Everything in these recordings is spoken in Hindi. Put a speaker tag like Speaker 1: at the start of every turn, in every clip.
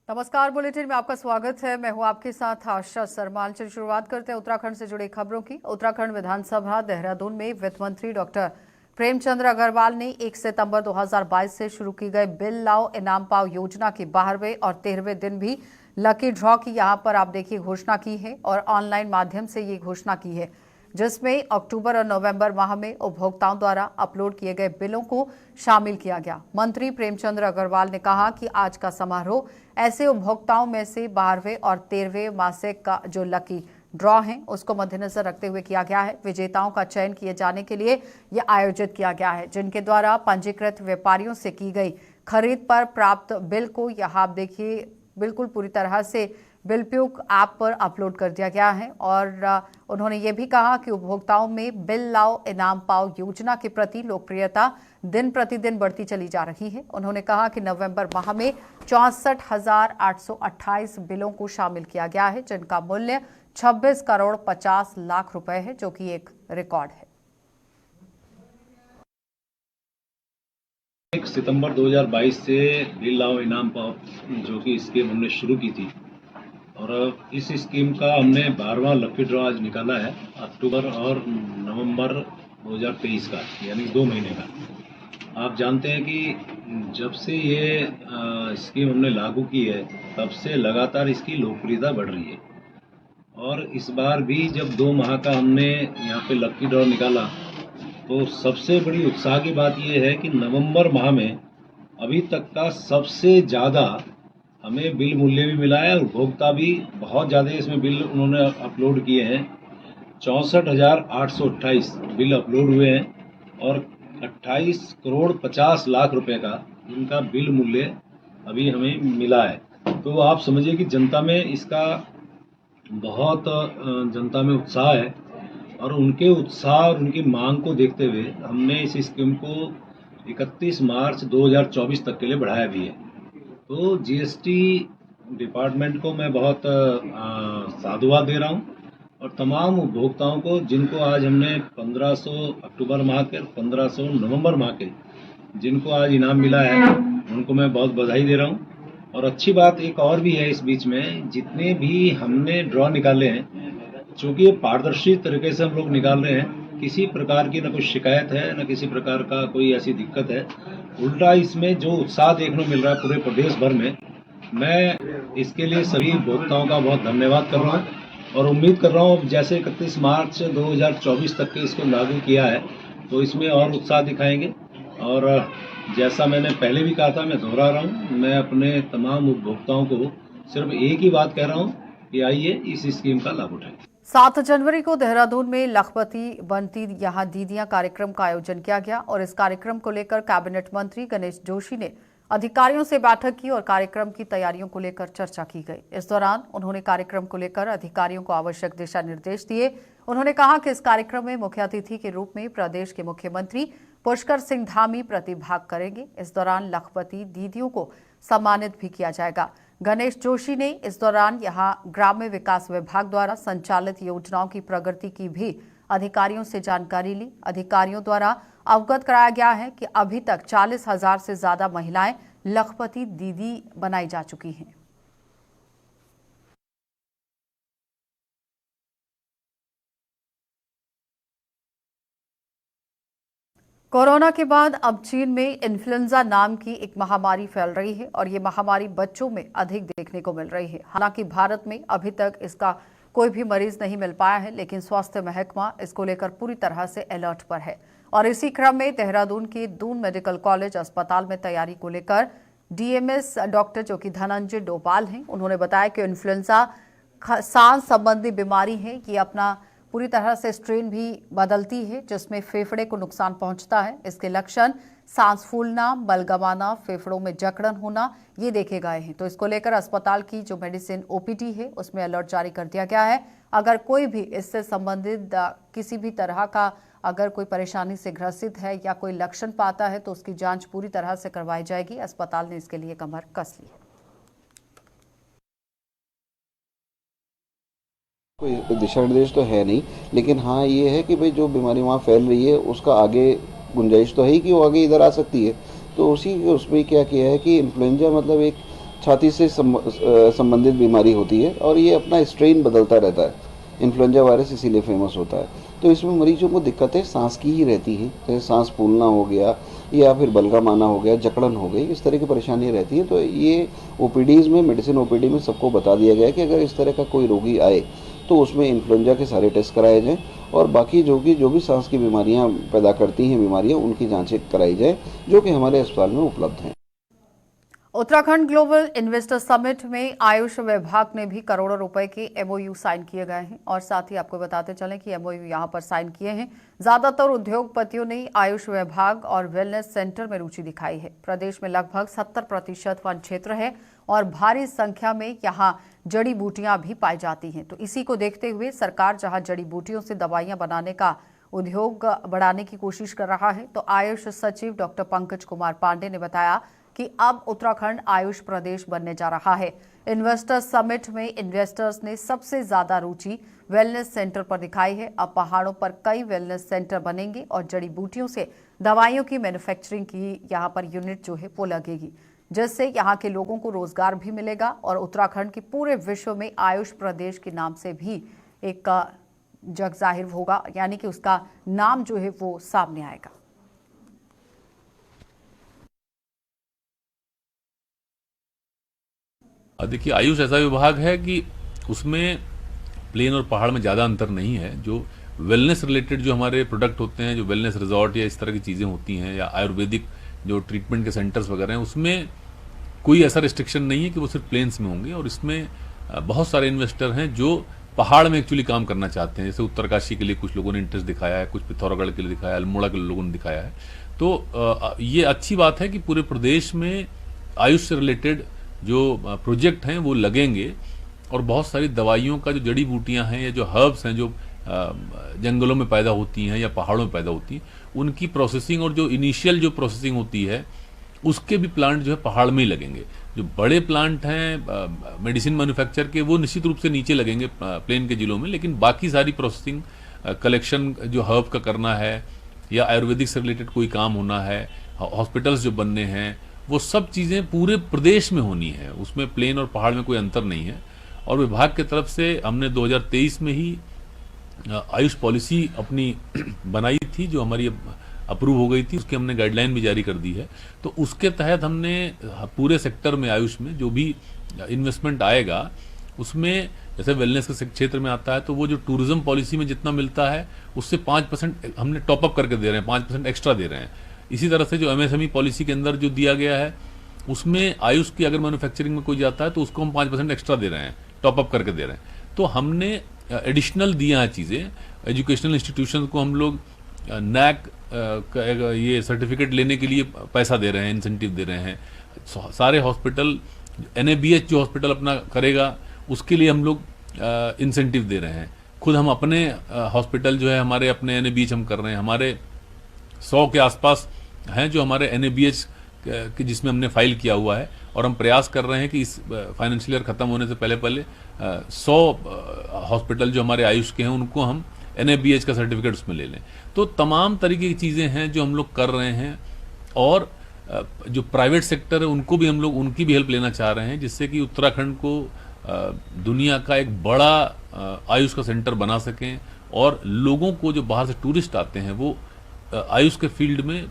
Speaker 1: नमस्कार, बुलेटिन में आपका स्वागत है। मैं हूं आपके साथ आशा सरमाल। चलिए शुरुआत करते हैं उत्तराखंड से जुड़ी खबरों की। उत्तराखंड विधानसभा देहरादून में वित्त मंत्री डॉक्टर प्रेमचंद अग्रवाल ने 1 सितंबर 2022 से शुरू की गई बिल लाओ इनाम पाओ योजना के 12वें और 13वें दिन भी लकी ड्रॉ की यहां पर आप देखिए घोषणा की है और ऑनलाइन माध्यम से ये घोषणा की है, जिसमें अक्टूबर और नवंबर माह में उपभोक्ताओं द्वारा अपलोड किए गए बिलों को शामिल किया गया। मंत्री प्रेमचंद्र अग्रवाल ने कहा कि आज का समारोह ऐसे उपभोक्ताओं में से 12वें और 13वें मासिक का जो लकी ड्रॉ है उसको मद्देनजर रखते हुए किया गया है। विजेताओं का चयन किए जाने के लिए यह आयोजित किया गया है, जिनके द्वारा पंजीकृत व्यापारियों से की गई खरीद पर प्राप्त बिल को यहाँ आप देखिए बिल्कुल पूरी तरह से बिलप्यूक ऐप पर अपलोड कर दिया गया है। और उन्होंने ये भी कहा कि उपभोक्ताओं में बिल लाओ इनाम पाओ योजना के प्रति लोकप्रियता दिन प्रतिदिन बढ़ती चली जा रही है। उन्होंने कहा कि नवंबर माह में 64,828 बिलों को शामिल किया गया है, जिनका मूल्य 26 करोड़ 50 लाख रुपए है, जो कि एक रिकॉर्ड है।
Speaker 2: 1 सितंबर 2022 से बिल लाओ इनाम पाओ जो कि स्कीम हमने शुरू की थी और इस स्कीम का हमने 12वां लकी ड्रॉ आज निकाला है अक्टूबर और नवंबर 2023 का, यानी 2 महीने का। आप जानते हैं कि जब से ये स्कीम हमने लागू की है तब से लगातार इसकी लोकप्रियता बढ़ रही है और इस बार भी जब 2 माह का हमने यहाँ पे लकी ड्रॉ निकाला तो सबसे बड़ी उत्साह की बात यह है कि नवंबर माह में अभी तक का सबसे ज़्यादा हमें बिल मूल्य भी मिला है और उपभोक्ता भी बहुत ज़्यादा इसमें बिल उन्होंने अपलोड किए हैं। 64,828 बिल अपलोड हुए हैं और 28 करोड़ 50 लाख रुपए का इनका बिल मूल्य अभी हमें मिला है। तो आप समझिए कि जनता में इसका बहुत जनता में उत्साह है और उनके उत्साह और उनकी मांग को देखते हुए हमने इस स्कीम को 31 मार्च 2024 तक के लिए बढ़ाया भी है। तो जीएसटी डिपार्टमेंट को मैं बहुत साधुवाद दे रहा हूं और तमाम उपभोक्ताओं को जिनको आज हमने 1500 अक्टूबर माह के 1500 नवंबर माह के जिनको आज इनाम मिला है उनको मैं बहुत बधाई दे रहा हूं। और अच्छी बात एक और भी है, इस बीच में जितने भी हमने ड्रॉ निकाले हैं, चूँकि ये पारदर्शी तरीके से हम लोग निकाल रहे हैं, किसी प्रकार की न कोई शिकायत है न किसी प्रकार का कोई ऐसी दिक्कत है। उल्टा इसमें जो उत्साह देखने को मिल रहा है पूरे प्रदेश भर में, मैं इसके लिए सभी उपभोक्ताओं का बहुत धन्यवाद कर रहा हूँ और उम्मीद कर रहा हूँ जैसे 31 मार्च 2024 तक के इसको लागू किया है तो इसमें और उत्साह दिखाएंगे। और जैसा मैंने पहले भी कहा था, मैं दोहरा रहा हूँ, मैं अपने तमाम उपभोक्ताओं को सिर्फ एक ही बात कह रहा हूँ कि आइए इस स्कीम का लाभ उठाएं।
Speaker 1: 7 जनवरी को देहरादून में लखपति बनती यहाँ दीदियां कार्यक्रम का आयोजन किया गया और इस कार्यक्रम को लेकर कैबिनेट मंत्री गणेश जोशी ने अधिकारियों से बैठक की और कार्यक्रम की तैयारियों को लेकर चर्चा की गई। इस दौरान उन्होंने कार्यक्रम को लेकर अधिकारियों को आवश्यक दिशा निर्देश दिए। उन्होंने कहा कि इस कार्यक्रम में मुख्य अतिथि के रूप में प्रदेश के मुख्यमंत्री पुष्कर सिंह धामी प्रतिभाग करेंगे। इस दौरान लखपति दीदियों को सम्मानित भी किया जाएगा। गणेश जोशी ने इस दौरान यहां ग्राम्य विकास विभाग द्वारा संचालित योजनाओं की प्रगति की भी अधिकारियों से जानकारी ली। अधिकारियों द्वारा अवगत कराया गया है कि अभी तक 40,000 से ज्यादा महिलाएं लखपति दीदी बनाई जा चुकी हैं। कोरोना के बाद अब चीन में इन्फ्लुएंजा नाम की एक महामारी फैल रही है और ये महामारी बच्चों में अधिक देखने को मिल रही है। हालांकि भारत में अभी तक इसका कोई भी मरीज नहीं मिल पाया है, लेकिन स्वास्थ्य महकमा इसको लेकर पूरी तरह से अलर्ट पर है। और इसी क्रम में देहरादून के दून मेडिकल कॉलेज अस्पताल में तैयारी को लेकर डीएमएस डॉक्टर जो कि धनंजय डोभाल हैं, उन्होंने बताया कि इन्फ्लुएंजा सांस संबंधी बीमारी है, ये अपना पूरी तरह से स्ट्रेन भी बदलती है जिसमें फेफड़े को नुकसान पहुंचता है। इसके लक्षण सांस फूलना, बल गंवाना, फेफड़ों में जकड़न होना ये देखे गए हैं। तो इसको लेकर अस्पताल की जो मेडिसिन ओपीडी है उसमें अलर्ट जारी कर दिया गया है। अगर कोई भी इससे संबंधित किसी भी तरह का अगर कोई परेशानी से ग्रसित है या कोई लक्षण पाता है तो उसकी जांच पूरी तरह से करवाई जाएगी। अस्पताल ने इसके लिए कमर कस ली है।
Speaker 3: कोई दिशा निर्देश तो है नहीं, लेकिन हाँ ये है कि भाई जो बीमारी वहाँ फैल रही है उसका आगे गुंजाइश तो है ही कि वो आगे इधर आ सकती है। तो उसी उसमें क्या किया है कि इन्फ्लुएंजा मतलब एक छाती से संबंधित बीमारी होती है और ये अपना स्ट्रेन बदलता रहता है। इन्फ्लुएंजा वायरस इसीलिए फेमस होता है। तो इसमें मरीजों को दिक्कतें सांस की ही रहती हैं, जैसे सांस फूलना हो गया या फिर बलगम आना हो गया, जकड़न हो गई, इस तरह की परेशानियाँ रहती हैं। तो ये ओपीडीज़ में, मेडिसिन ओपीडी में सबको बता दिया गया है कि अगर इस तरह का कोई रोगी आए तो उसमें इन्फ्लुएंजा के सारे टेस्ट कराए जाएँ और बाकी जो भी सांस की बीमारियाँ पैदा करती हैं बीमारियाँ, उनकी जाँचें कराई जाए, जो कि हमारे अस्पताल में उपलब्ध हैं।
Speaker 1: उत्तराखंड ग्लोबल इन्वेस्टर समिट में आयुष विभाग ने भी करोड़ों रुपए के एमओयू साइन किए गए हैं और साथ ही आपको बताते चलें कि एमओयू यहां पर साइन किए हैं। ज्यादातर उद्योगपतियों ने आयुष विभाग और वेलनेस सेंटर में रुचि दिखाई है। प्रदेश में लगभग 70% वन क्षेत्र है और भारी संख्या में यहां जड़ी बूटियां भी पाई जाती हैं। तो इसी को देखते हुए सरकार जहां जड़ी बूटियों से दवाइयां बनाने का उद्योग बढ़ाने की कोशिश कर रहा है, तो आयुष सचिव डॉक्टर पंकज कुमार पांडे ने बताया कि अब उत्तराखंड आयुष प्रदेश बनने जा रहा है। इन्वेस्टर्स समिट में इन्वेस्टर्स ने सबसे ज्यादा रुचि वेलनेस सेंटर पर दिखाई है। अब पहाड़ों पर कई वेलनेस सेंटर बनेंगे और जड़ी बूटियों से दवाइयों की मैन्युफैक्चरिंग की यहाँ पर यूनिट जो है वो लगेगी, जिससे यहाँ के लोगों को रोजगार भी मिलेगा और उत्तराखंड के पूरे विश्व में आयुष प्रदेश के नाम से भी एक जग जाहिर होगा, यानी कि उसका नाम जो है वो सामने आएगा।
Speaker 4: देखिए, आयुष ऐसा विभाग है कि उसमें प्लेन और पहाड़ में ज़्यादा अंतर नहीं है। जो वेलनेस रिलेटेड जो हमारे प्रोडक्ट होते हैं, जो वेलनेस रिजॉर्ट या इस तरह की चीज़ें होती हैं, या आयुर्वेदिक जो ट्रीटमेंट के सेंटर्स वगैरह हैं, उसमें कोई ऐसा रिस्ट्रिक्शन नहीं है कि वो सिर्फ प्लेन्स में होंगे। और इसमें बहुत सारे इन्वेस्टर हैं जो पहाड़ में एक्चुअली काम करना चाहते हैं। जैसे उत्तरकाशी के लिए कुछ लोगों ने इंटरेस्ट दिखाया है, कुछ पिथौरागढ़ के लिए दिखाया है, अल्मोड़ा के लोगों ने दिखाया है। तो ये अच्छी बात है कि पूरे प्रदेश में आयुष से रिलेटेड जो प्रोजेक्ट हैं वो लगेंगे और बहुत सारी दवाइयों का जो जड़ी बूटियां हैं या जो हर्ब्स हैं जो जंगलों में पैदा होती हैं या पहाड़ों में पैदा होती हैं, उनकी प्रोसेसिंग और जो इनिशियल जो प्रोसेसिंग होती है उसके भी प्लांट जो है पहाड़ में ही लगेंगे। जो बड़े प्लांट हैं मेडिसिन मैन्युफैक्चर के, वो निश्चित रूप से नीचे लगेंगे प्लेन के जिलों में, लेकिन बाकी सारी प्रोसेसिंग कलेक्शन जो हर्ब का करना है या आयुर्वेदिक से रिलेटेड कोई काम होना है, हॉस्पिटल्स जो बनने हैं, वो सब चीज़ें पूरे प्रदेश में होनी है। उसमें प्लेन और पहाड़ में कोई अंतर नहीं है। और विभाग की तरफ से हमने 2023 में ही आयुष पॉलिसी अपनी बनाई थी, जो हमारी अप्रूव हो गई थी। उसकी हमने गाइडलाइन भी जारी कर दी है। तो उसके तहत हमने पूरे सेक्टर में आयुष में जो भी इन्वेस्टमेंट आएगा, उसमें जैसे वेलनेस के क्षेत्र में आता है तो वो जो टूरिज्म पॉलिसी में जितना मिलता है उससे 5% हमने टॉपअप करके दे रहे हैं, 5% एक्स्ट्रा दे रहे हैं। इसी तरह से जो एमएसएमई पॉलिसी के अंदर जो दिया गया है, उसमें आयुष की अगर मैन्युफैक्चरिंग में कोई जाता है तो उसको हम 5% एक्स्ट्रा दे रहे हैं, टॉपअप करके दे रहे हैं। तो हमने एडिशनल दिया है चीज़ें। एजुकेशनल इंस्टीट्यूशन को हम लोग नैक ये सर्टिफिकेट लेने के लिए पैसा दे रहे हैं, इंसेंटिव दे रहे हैं। सारे हॉस्पिटल, एनएबीएच जो हॉस्पिटल अपना करेगा उसके लिए हम लोग इंसेंटिव दे रहे हैं। खुद हम अपने हॉस्पिटल जो है हमारे अपने एनएबीएच हम कर रहे हैं। हमारे 100 के आसपास हैं जो हमारे एनएबीएच कि जिसमें हमने फाइल किया हुआ है, और हम प्रयास कर रहे हैं कि इस फाइनेंशियल ईयर खत्म होने से पहले 100 हॉस्पिटल जो हमारे आयुष के हैं उनको हम एनएबीएच का सर्टिफिकेट उसमें ले लें। तो तमाम तरीके की चीज़ें हैं जो हम लोग कर रहे हैं। और जो प्राइवेट सेक्टर है उनको भी हम लोग उनकी भी हेल्प लेना चाह रहे हैं, जिससे कि उत्तराखंड को दुनिया का एक बड़ा आयुष का सेंटर बना सकें और लोगों को जो बाहर से टूरिस्ट आते हैं वो आयुष के फील्ड में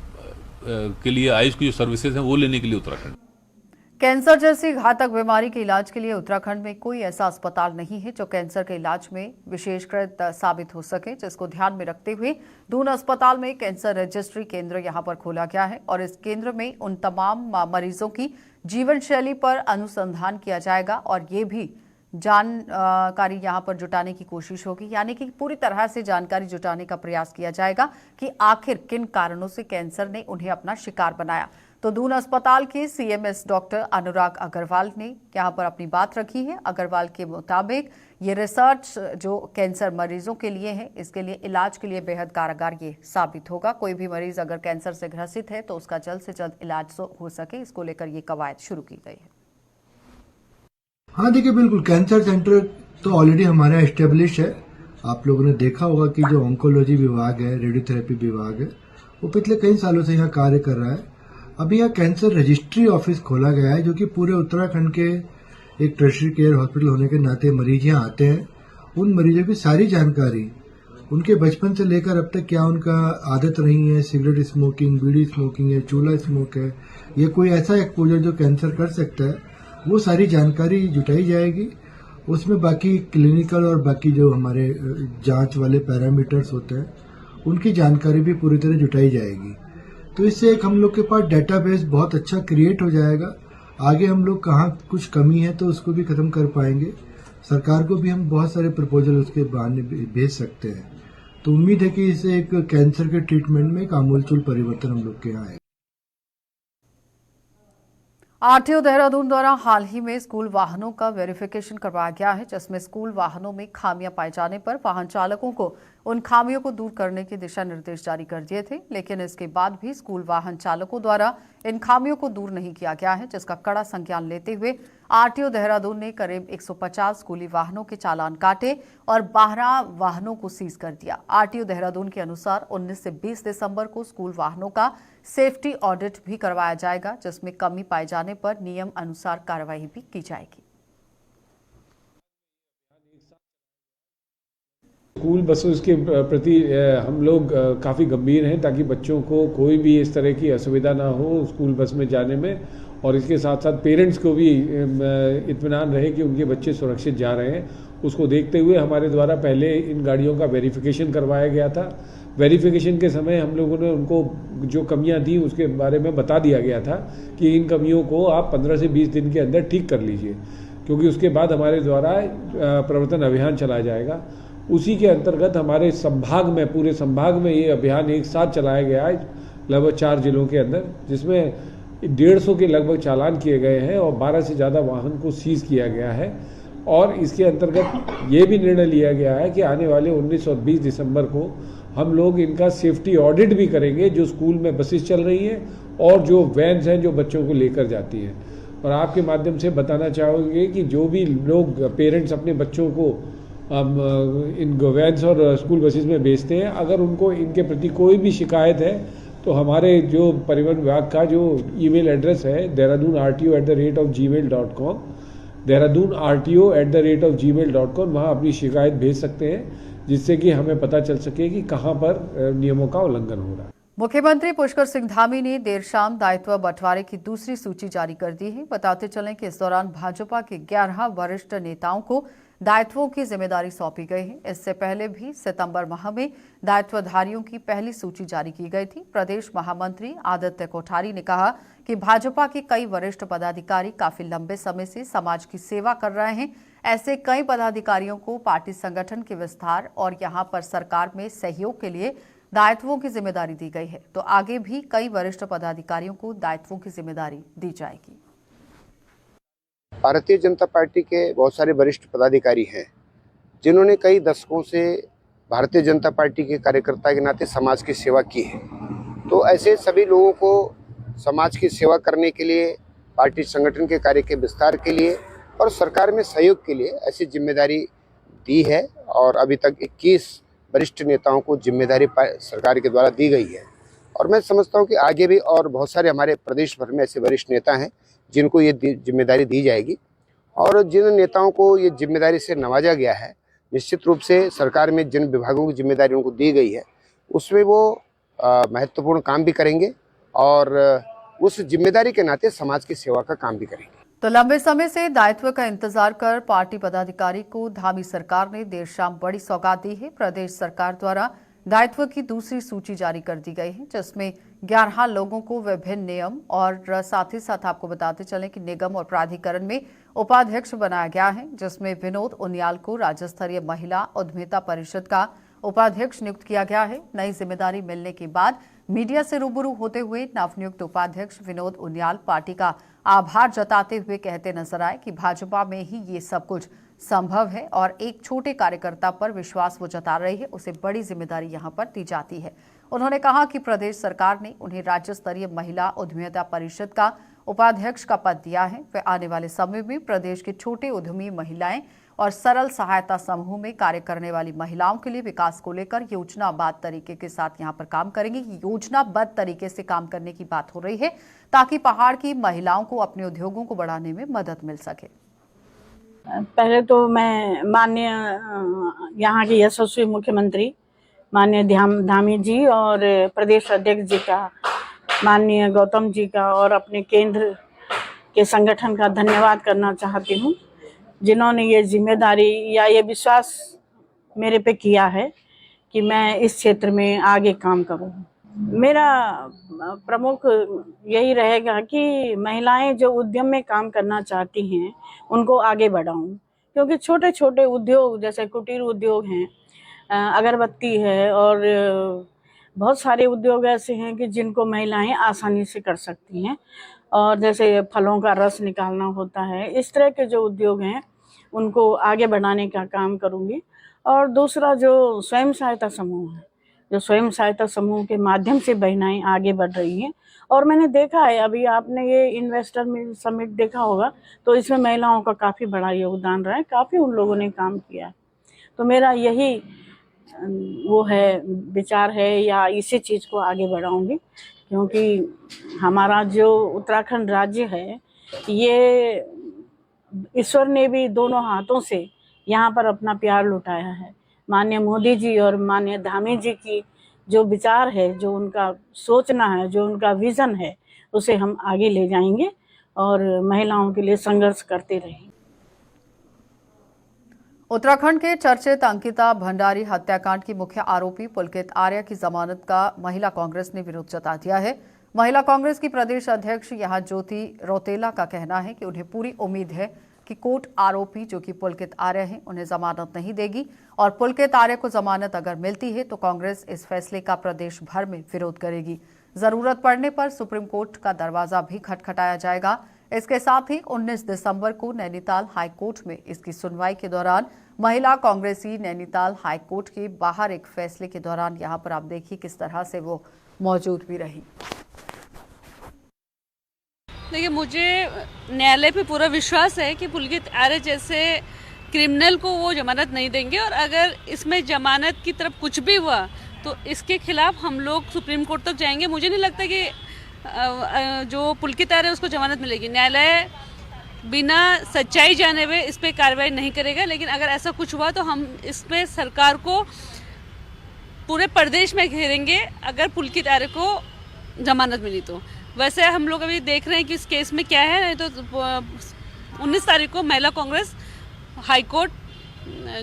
Speaker 4: के लिए, आयुष की जो सर्विसेज हैं वो लेने के लिए उत्तराखंड।
Speaker 1: कैंसर जैसी घातक बीमारी के इलाज के लिए उत्तराखंड में कोई ऐसा अस्पताल नहीं है जो कैंसर के इलाज में विशेषकृत साबित हो सके, जिसको ध्यान में रखते हुए दून अस्पताल में कैंसर रजिस्ट्री केंद्र यहां पर खोला गया है और इस केंद्र में उन तमाम मरीजों की जीवन शैली पर अनुसंधान किया जाएगा और ये भी जानकारी यहां पर जुटाने की कोशिश होगी, यानी कि पूरी तरह से जानकारी जुटाने का प्रयास किया जाएगा कि आखिर किन कारणों से कैंसर ने उन्हें अपना शिकार बनाया। तो दून अस्पताल के सीएमएस डॉक्टर अनुराग अग्रवाल ने यहां पर अपनी बात रखी है। अग्रवाल के मुताबिक ये रिसर्च जो कैंसर मरीजों के लिए है, इसके लिए इलाज के लिए बेहद कारगर ये साबित होगा। कोई भी मरीज अगर कैंसर से ग्रसित है तो उसका जल्द से जल्द इलाज हो सके, इसको लेकर ये कवायद शुरू की गई है।
Speaker 5: हाँ देखिए, बिल्कुल कैंसर सेंटर तो ऑलरेडी हमारा एस्टेब्लिश है। आप लोगों ने देखा होगा कि जो ऑन्कोलॉजी विभाग है, रेडियोथेरेपी विभाग है, वो पिछले कई सालों से यहाँ कार्य कर रहा है। अभी यहाँ कैंसर रजिस्ट्री ऑफिस खोला गया है, जो कि पूरे उत्तराखंड के एक टर्शियरी केयर हॉस्पिटल होने के नाते मरीज यहाँ आते हैं। उन मरीजों की सारी जानकारी, उनके बचपन से लेकर अब तक क्या उनका आदत रही है, सिगरेट स्मोकिंग, बीड़ी स्मोकिंग है, चूल्हा स्मोक है, या कोई ऐसा एक्सपोजर जो कैंसर कर सकता है, वो सारी जानकारी जुटाई जाएगी। उसमें बाकी क्लिनिकल और बाकी जो हमारे जांच वाले पैरामीटर्स होते हैं, उनकी जानकारी भी पूरी तरह जुटाई जाएगी। तो इससे एक हम लोग के पास डेटाबेस बहुत अच्छा क्रिएट हो जाएगा। आगे हम लोग कहाँ कुछ कमी है तो उसको भी खत्म कर पाएंगे। सरकार को भी हम बहुत सारे प्रपोजल उसके बहाने भेज सकते हैं। तो उम्मीद है कि इससे एक कैंसर के ट्रीटमेंट में एक आमूलचूल परिवर्तन हम लोग के यहाँ आएगा।
Speaker 1: आरटीओ देहरादून द्वारा हाल ही में स्कूल वाहनों का वेरिफिकेशन करवाया गया है, जिसमें स्कूल वाहनों में खामियां पाए जाने पर वाहन चालकों को उन खामियों को दूर करने के दिशा निर्देश जारी कर दिए थे। लेकिन इसके बाद भी स्कूल वाहन चालकों द्वारा इन खामियों को दूर नहीं किया गया है, जिसका कड़ा संज्ञान लेते हुए आरटीओ देहरादून ने करीब 150 स्कूली वाहनों के चालान काटे और 12 वाहनों को सीज कर दिया। आरटीओ देहरादून के अनुसार 19 से 20 दिसंबर को स्कूल वाहनों का सेफ्टी ऑडिट भी करवाया जाएगा, जिसमें कमी पाए जाने पर नियम अनुसार कार्रवाई भी की जाएगी।
Speaker 6: स्कूल बसों के प्रति हम लोग काफ़ी गंभीर हैं, ताकि बच्चों को कोई भी इस तरह की असुविधा ना हो स्कूल बस में जाने में, और इसके साथ साथ पेरेंट्स को भी इत्मीनान रहे कि उनके बच्चे सुरक्षित जा रहे हैं। उसको देखते हुए हमारे द्वारा पहले इन गाड़ियों का वेरिफिकेशन करवाया गया था। वेरिफिकेशन के समय हम लोगों ने उनको जो कमियां थी उसके बारे में बता दिया गया था कि इन कमियों को आप 15 से 20 दिन के अंदर ठीक कर लीजिए, क्योंकि उसके बाद हमारे द्वारा प्रवर्तन अभियान चलाया जाएगा। उसी के अंतर्गत हमारे संभाग में, पूरे संभाग में ये अभियान एक साथ चलाया गया है लगभग 4 जिलों के अंदर, जिसमें 150 के लगभग चालान किए गए हैं और 12 से ज़्यादा वाहन को सीज किया गया है। और इसके अंतर्गत ये भी निर्णय लिया गया है कि आने वाले 19 और 20 दिसंबर को हम लोग इनका सेफ्टी ऑडिट भी करेंगे, जो स्कूल में बसेस चल रही हैं और जो वैन्स हैं जो बच्चों को लेकर जाती हैं। और आपके माध्यम से बताना चाहोगे कि जो भी लोग पेरेंट्स अपने बच्चों को इन वैन्स और स्कूल बसेस में भेजते हैं, अगर उनको इनके प्रति कोई भी शिकायत है तो हमारे जो परिवहन विभाग का जो ईमेल एड्रेस है dehradunrto@gmail.com, dehradunrto@gmail.com, वहाँ अपनी शिकायत भेज सकते हैं, जिससे कि हमें पता चल सके कि कहाँ पर नियमों का उल्लंघन हो रहा है।
Speaker 1: मुख्यमंत्री पुष्कर सिंह धामी ने देर शाम दायित्व बंटवारे की दूसरी सूची जारी कर दी है। बताते चलें कि इस दौरान भाजपा के 11 वरिष्ठ नेताओं को दायित्वों की जिम्मेदारी सौंपी गई है। इससे पहले भी सितंबर माह में दायित्वधारियों की पहली सूची जारी की गई थी। प्रदेश महामंत्री आदित्य कोठारी ने कहा कि भाजपा के कई वरिष्ठ पदाधिकारी काफी लंबे समय से समाज की सेवा कर रहे हैं। ऐसे कई पदाधिकारियों को पार्टी संगठन के विस्तार और यहां पर सरकार में सहयोग के लिए दायित्वों की जिम्मेदारी दी गई है, तो आगे भी कई वरिष्ठ पदाधिकारियों को दायित्वों की जिम्मेदारी दी जाएगी।
Speaker 7: भारतीय जनता पार्टी के बहुत सारे वरिष्ठ पदाधिकारी हैं, जिन्होंने कई दशकों से भारतीय जनता पार्टी के कार्यकर्ता के नाते समाज की सेवा की है। तो ऐसे सभी लोगों को समाज की सेवा करने के लिए, पार्टी संगठन के कार्य के विस्तार के लिए और सरकार में सहयोग के लिए ऐसी जिम्मेदारी दी है। और अभी तक 21 वरिष्ठ नेताओं को जिम्मेदारी सरकार के द्वारा दी गई है। और मैं समझता हूं कि आगे भी और बहुत सारे हमारे प्रदेश भर में ऐसे वरिष्ठ नेता हैं जिनको ये जिम्मेदारी दी जाएगी। और जिन नेताओं को ये जिम्मेदारी से नवाजा गया है, निश्चित रूप से सरकार में जिन विभागों की जिम्मेदारी उनको दी गई है, उसमें वो महत्वपूर्ण काम भी करेंगे और उस जिम्मेदारी के नाते समाज की सेवा का काम भी करेंगे।
Speaker 1: तो लंबे समय से दायित्व का इंतजार कर पार्टी पदाधिकारी को धामी सरकार ने देर शाम बड़ी सौगात दी है। प्रदेश सरकार द्वारा दायित्व की दूसरी सूची जारी कर दी गई है, जिसमें 11 लोगों को विभिन्न नियम और साथ ही साथ आपको बताते चलें कि निगम और प्राधिकरण में उपाध्यक्ष बनाया गया है, जिसमें विनोद उनियाल को राज्य स्तरीय महिला उद्यमिता परिषद का उपाध्यक्ष नियुक्त किया गया है। नई जिम्मेदारी मिलने के बाद मीडिया से रूबरू होते हुए नवनियुक्त उपाध्यक्ष विनोद उनियाल पार्टी का आभार जताते हुए कहते नजर आए कि भाजपा में ही ये सब कुछ संभव है और एक छोटे कार्यकर्ता पर विश्वास वो जता रही है, उसे बड़ी जिम्मेदारी यहां पर दी जाती है। उन्होंने कहा कि प्रदेश सरकार ने उन्हें राज्य स्तरीय महिला उद्यमिता परिषद का उपाध्यक्ष का पद दिया है। वे आने वाले समय में प्रदेश के छोटे उद्यमी महिलाएं और सरल सहायता समूह में कार्य करने वाली महिलाओं के लिए विकास को लेकर योजनाबद्ध तरीके के साथ यहां पर काम करेंगे। योजनाबद्ध तरीके से काम करने की बात हो रही है ताकि पहाड़ की महिलाओं को अपने उद्योगों को बढ़ाने में मदद मिल सके।
Speaker 8: पहले तो मैं माननीय यहाँ के यशस्वी मुख्यमंत्री माननीय धामी जी और प्रदेश अध्यक्ष जी का, माननीय गौतम जी का और अपने केंद्र के संगठन का धन्यवाद करना चाहती हूँ, जिन्होंने ये जिम्मेदारी या ये विश्वास मेरे पे किया है कि मैं इस क्षेत्र में आगे काम करूँ। मेरा प्रमुख यही रहेगा कि महिलाएं जो उद्यम में काम करना चाहती हैं उनको आगे बढ़ाऊं, क्योंकि छोटे छोटे उद्योग जैसे कुटीर उद्योग हैं, अगरबत्ती है और बहुत सारे उद्योग ऐसे हैं कि जिनको महिलाएं आसानी से कर सकती हैं, और जैसे फलों का रस निकालना होता है, इस तरह के जो उद्योग हैं उनको आगे बढ़ाने का काम करूंगी। और दूसरा जो स्वयं सहायता समूह है, जो स्वयं सहायता समूह के माध्यम से महिलाएं आगे बढ़ रही हैं, और मैंने देखा है अभी आपने ये इन्वेस्टर समिट देखा होगा तो इसमें महिलाओं का काफ़ी बड़ा योगदान रहा है, काफ़ी उन लोगों ने काम किया है। तो मेरा यही वो है विचार है या इसी चीज़ को आगे बढ़ाऊंगी, क्योंकि हमारा जो उत्तराखंड राज्य है ये ईश्वर ने भी दोनों हाथों से यहाँ पर अपना प्यार लुटाया है। माननीय मोदी जी और माननीय धामी जी की जो विचार है, जो उनका सोचना है, जो उनका विज़न है, उसे हम आगे ले जाएंगे और महिलाओं के लिए संघर्ष करते रहेंगे।
Speaker 1: उत्तराखंड के चर्चित अंकिता भंडारी हत्याकांड की मुख्य आरोपी पुलकित आर्य की जमानत का महिला कांग्रेस ने विरोध जता दिया है। महिला कांग्रेस की प्रदेश अध्यक्ष यहाँ ज्योति रौतेला का कहना है कि उन्हें पूरी उम्मीद है कि कोर्ट आरोपी जो कि पुलकित आर्य हैं उन्हें जमानत नहीं देगी, और पुलकित आर्य को जमानत अगर मिलती है तो कांग्रेस इस फैसले का प्रदेश भर में विरोध करेगी। जरूरत पड़ने पर सुप्रीम कोर्ट का दरवाजा भी खटखटाया जाएगा। इसके साथ ही 19 दिसंबर को नैनीताल हाईकोर्ट में इसकी सुनवाई के दौरान महिला कांग्रेसी नैनीताल हाईकोर्ट के बाहर एक फैसले के दौरान यहाँ पर आप देखिए किस तरह से वो मौजूद भी रही।
Speaker 9: देखिए, मुझे न्यायालय पे पूरा विश्वास है कि पुलकित आर्य जैसे क्रिमिनल को वो जमानत नहीं देंगे, और अगर इसमें जमानत की तरफ कुछ भी हुआ तो इसके खिलाफ हम लोग सुप्रीम कोर्ट तक जाएंगे। मुझे नहीं लगता कि जो पुलकित आर्य उसको जमानत मिलेगी। न्यायालय बिना सच्चाई जाने हुए इस पर कार्रवाई नहीं करेगा, लेकिन अगर ऐसा कुछ हुआ तो हम इस पर सरकार को पूरे प्रदेश में घेरेंगे अगर पुलकित आर्य को जमानत मिली तो। वैसे हम लोग अभी देख रहे हैं कि इस केस में क्या है, नहीं तो 19 तारीख को महिला कांग्रेस हाईकोर्ट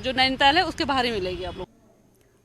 Speaker 9: जो नैनीताल है उसके बाहर ही मिलेगी आप लोग।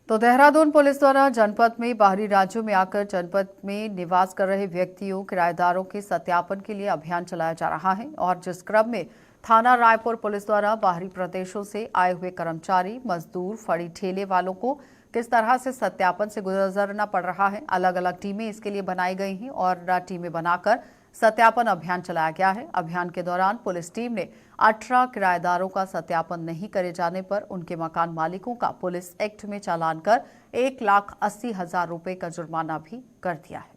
Speaker 1: तो देहरादून पुलिस द्वारा जनपद में बाहरी राज्यों में आकर जनपद में निवास कर रहे व्यक्तियों, किराएदारों के सत्यापन के लिए अभियान चलाया जा रहा है, और जिस क्रम में थाना रायपुर पुलिस द्वारा बाहरी प्रदेशों से आए हुए कर्मचारी, मजदूर, फड़ी ठेले वालों को किस तरह से सत्यापन से गुजरना पड़ रहा है। अलग अलग टीमें इसके लिए बनाई गई हैं और टीमें बनाकर सत्यापन अभियान चलाया गया है। अभियान के दौरान पुलिस टीम ने 18 किराएदारों का सत्यापन नहीं करे जाने पर उनके मकान मालिकों का पुलिस एक्ट में चालान कर 1,80,000 रुपए का जुर्माना भी कर दिया है।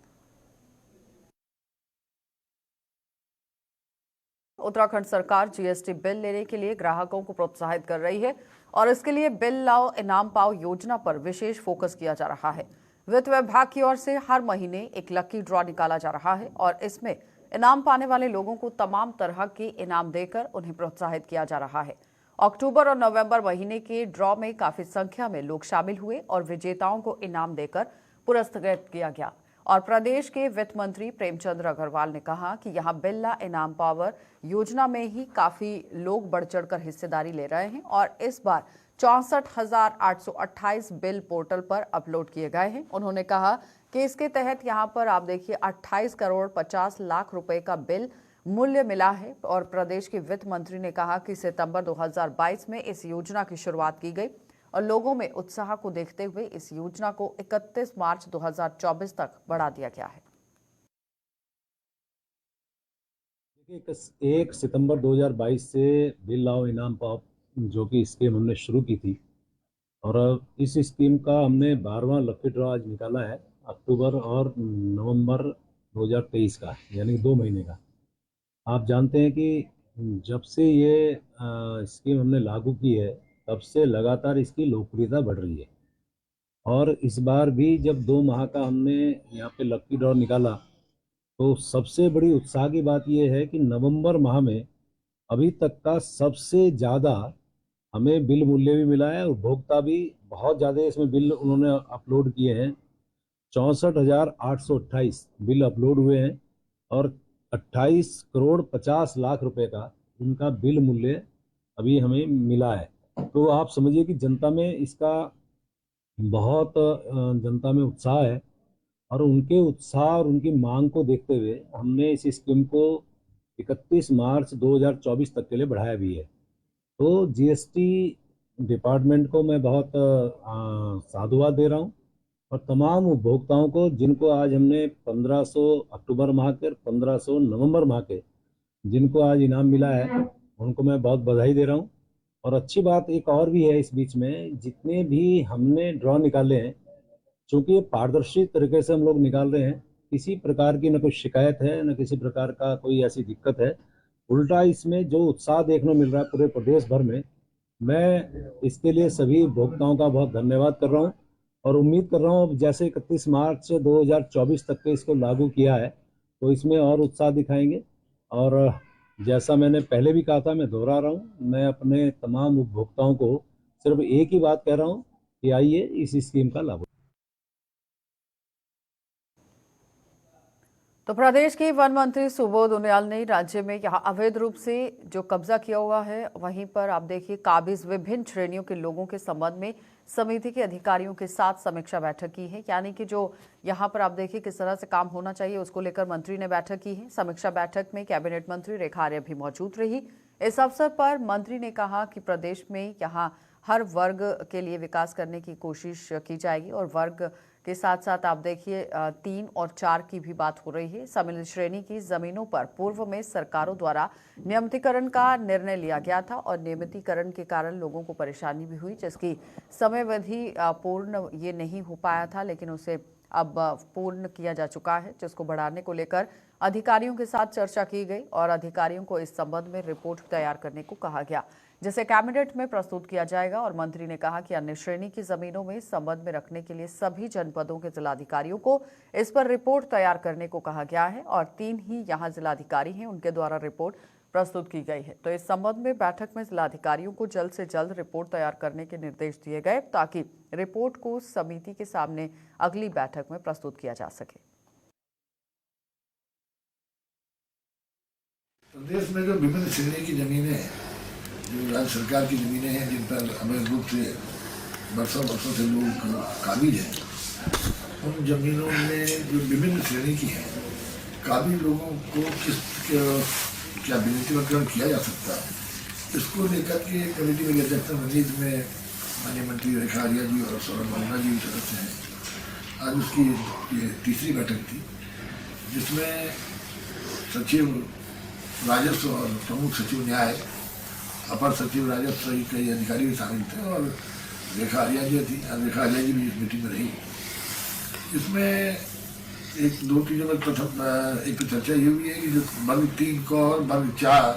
Speaker 1: उत्तराखंड सरकार जीएसटी बिल लेने के लिए ग्राहकों को प्रोत्साहित कर रही है, और इसके लिए बिल लाओ इनाम पाओ योजना पर विशेष फोकस किया जा रहा है। वित्त विभाग की ओर से हर महीने एक लकी ड्रॉ निकाला जा रहा है, और इसमें इनाम पाने वाले लोगों को तमाम तरह के इनाम देकर उन्हें प्रोत्साहित किया जा रहा है। अक्टूबर और नवंबर महीने के ड्रॉ में काफी संख्या में लोग शामिल हुए और विजेताओं को इनाम देकर पुरस्कृत किया गया। और प्रदेश के वित्त मंत्री प्रेमचंद्र अग्रवाल ने कहा कि यहां बिल्ला इनाम पावर योजना में ही काफी लोग बढ़ चढ़कर हिस्सेदारी ले रहे हैं, और इस बार 64,828 बिल पोर्टल पर अपलोड किए गए हैं। उन्होंने कहा कि इसके तहत यहां पर आप देखिए 28 करोड़ 50 लाख रुपए का बिल मूल्य मिला है। और प्रदेश के वित्त मंत्री ने कहा कि सितंबर 2022 में इस योजना की शुरुआत की गई, और लोगों में उत्साह को देखते हुए इस योजना को 31 मार्च 2024 तक बढ़ा दिया गया है।
Speaker 2: 1 सितंबर 2022 से बिल लाओ इनाम पाओ जो कि स्कीम हमने शुरू की थी, और इस स्कीम का हमने 12वां लकी ड्रॉ आज निकाला है अक्टूबर और नवंबर 2023 का, यानी 2 महीने का। आप जानते हैं कि जब से ये स्कीम हमने लागू की है तब से लगातार इसकी लोकप्रियता बढ़ रही है और इस बार भी जब 2 माह का हमने यहाँ पे लकी ड्रॉ निकाला तो सबसे बड़ी उत्साह की बात ये है कि नवंबर माह में अभी तक का सबसे ज़्यादा हमें बिल मूल्य भी मिला है और उपभोक्ता भी बहुत ज़्यादा इसमें बिल उन्होंने अपलोड किए हैं। 64,828 बिल अपलोड हुए हैं और 28 करोड़ 50 लाख रुपए का उनका बिल मूल्य अभी हमें मिला है। तो आप समझिए कि जनता में इसका बहुत जनता में उत्साह है और उनके उत्साह और उनकी मांग को देखते हुए हमने इस स्कीम को 31 मार्च 2024 तक के लिए बढ़ाया भी है। तो जीएसटी डिपार्टमेंट को मैं बहुत साधुवाद दे रहा हूँ और तमाम उपभोक्ताओं को जिनको आज हमने 1500 अक्टूबर माह के 1500 नवंबर माह के जिनको आज इनाम मिला है उनको मैं बहुत बधाई दे रहा हूँ। और अच्छी बात एक और भी है इस बीच में, जितने भी हमने ड्रॉ निकाले हैं चूँकि ये पारदर्शी तरीके से हम लोग निकाल रहे हैं, किसी प्रकार की न कोई शिकायत है न किसी प्रकार का कोई ऐसी दिक्कत है। उल्टा इसमें जो उत्साह देखने मिल रहा है पूरे प्रदेश भर में, मैं इसके लिए सभी उपभोक्ताओं का बहुत धन्यवाद कर रहा हूँ और उम्मीद कर रहा हूँ अब जैसे 31 मार्च 2024 तक के इसको लागू किया है तो इसमें और उत्साह दिखाएंगे। और जैसा मैंने पहले भी कहा था, मैं दोहरा रहा हूँ, मैं अपने तमाम उपभोक्ताओं को सिर्फ एक ही बात कह रहा हूँ कि आइए इस स्कीम का लाभ।
Speaker 1: तो प्रदेश के वन मंत्री सुबोध उनियाल ने राज्य में यहाँ अवैध रूप से जो कब्जा किया हुआ है वहीं पर आप देखिए काबिज विभिन्न श्रेणियों के लोगों के संबंध में समिति के अधिकारियों के साथ समीक्षा बैठक की है। यानी कि जो यहाँ पर आप देखिए किस तरह से काम होना चाहिए उसको लेकर मंत्री ने बैठक की है। समीक्षा बैठक में कैबिनेट मंत्री रेखा आर्य भी मौजूद रही। इस अवसर पर मंत्री ने कहा कि प्रदेश में यहाँ हर वर्ग के लिए विकास करने की कोशिश की जाएगी और वर्ग के साथ साथ आप देखिए 3 और 4 की भी बात हो रही है। सम्मिलित श्रेणी की जमीनों पर पूर्व में सरकारों द्वारा नियमितीकरण का निर्णय लिया गया था और नियमितीकरण के कारण लोगों को परेशानी भी हुई, जिसकी समयावधि पूर्ण ये नहीं हो पाया था, लेकिन उसे अब पूर्ण किया जा चुका है, जिसको बढ़ाने को लेकर अधिकारियों के साथ चर्चा की गई और अधिकारियों को इस संबंध में रिपोर्ट तैयार करने को कहा गया, जिसे कैबिनेट में प्रस्तुत किया जाएगा। और मंत्री ने कहा कि अन्य श्रेणी की जमीनों में संबंध में रखने के लिए सभी जनपदों के जिलाधिकारियों को इस पर रिपोर्ट तैयार करने को कहा गया है और 3 ही यहाँ जिलाधिकारी हैं, उनके द्वारा रिपोर्ट प्रस्तुत की गई है। तो इस संबंध में बैठक में जिलाधिकारियों को जल्द से जल्द रिपोर्ट तैयार करने के निर्देश दिए गए ताकि रिपोर्ट को समिति के सामने अगली बैठक में प्रस्तुत किया जा सके।
Speaker 5: प्रदेश में जो विभिन्न श्रेणी की जमीनें हैं, जो राज्य सरकार की जमीनें हैं जिन पर अवैध रूप से वर्षों से लोग काबिज हैं, उन जमीनों में जो विभिन्न श्रेणी की हैं, काबिज लोगों को क्या विनियमितीकरण किया जा सकता है, इसको लेकर के कमेटी में अध्यक्ष रंजीत में माननीय मंत्री रेखा आर्य जी और सौरभ मोहना जी सदस्य हैं। आज उसकी ये तीसरी बैठक थी जिसमें सचिव राजस्व और प्रमुख सचिव न्याय, अपर सचिव राजस्व सही कई अधिकारी भी शामिल थे और रेखा आर्य जी थी। रेखा आर्य जी भी इस मीटिंग में रही। इसमें एक 2 चीज़ों में प्रथम एक चर्चा ये हुई है कि जो वर्ग 3 को और वर्ग 4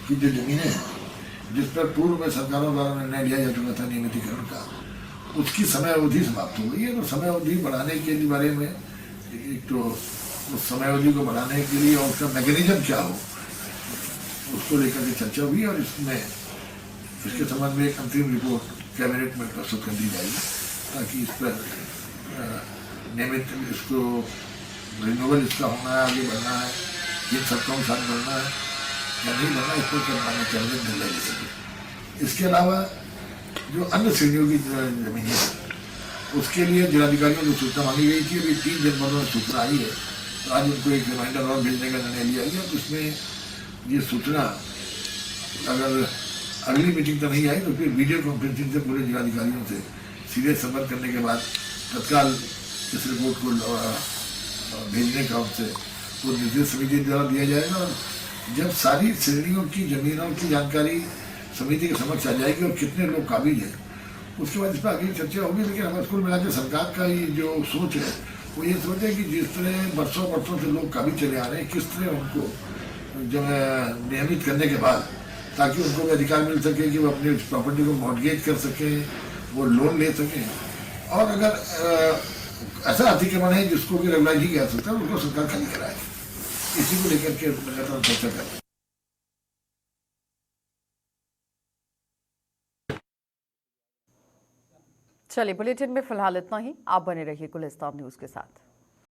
Speaker 5: की जो जमीनें हैं जिस पर पूर्व में सरकारों द्वारा निर्णय लिया जा चुका था नियमितीकरण का, उसकी समय अवधि समाप्त हो गई है। तो समय अवधि बढ़ाने के बारे में एक तो उस समय अवधि को बढ़ाने के लिए और उसका मैकेनिज्म क्या हो उसको लेकर के चर्चा हुई और इसके संबंध में एक अंतिम रिपोर्ट कैबिनेट में प्रस्तुत कर दी जाएगी ताकि इस पर नियमित इसको रिन्यूअल इसका होना है, आगे बढ़ना है, इन सबका साथ बढ़ना है या नहीं बढ़ना, इस पर कैबिनेट निर्णय ले सके। इसके अलावा जो अन्य श्रेणियों की जमीनें हैं उसके लिए जिलाधिकारियों को सूचना मांगी गई थी। अभी 3 जनपदों में सूचना आई है तो आज उनको एक रिमाइंडर और भेजने का निर्णय लिया गया। तो इसमें ये सूचना अगर अगली मीटिंग तक नहीं आई तो फिर वीडियो कॉन्फ्रेंसिंग से पूरे जिलाधिकारियों से सीधे संपर्क करने के बाद तत्काल इस रिपोर्ट को भेजने का उनसे वो निर्देश समिति द्वारा दिया जाएगा। और जब सारी श्रेणियों की जमीनों की जानकारी समिति के समक्ष आ जाएगी और कितने लोग काबिज हैं उसके बाद इस पर आगे चर्चा होगी। लेकिन हमारे कुल मिलाकर सरकार का ये जो सोच है वो ये सोच है कि जिस तरह वर्षों से लोग काबिज चले आ रहे हैं, किस तरह उनको जो है नियमित करने के बाद, ताकि उनको भी अधिकार मिल सके कि वो अपनी प्रॉपर्टी को मॉर्गेज कर सके, वो लोन ले सके। और अगर ऐसा अतिक्रमण है जिसको भी रेगुलाइज नहीं किया सकता, उनको सरकार खाली कराए। इसी को लेकर के लगातार चर्चा कर रहे हैं।
Speaker 1: चलिए, बुलेटिन में फिलहाल इतना ही। आप बने रहिए गुलिस्तान न्यूज के साथ।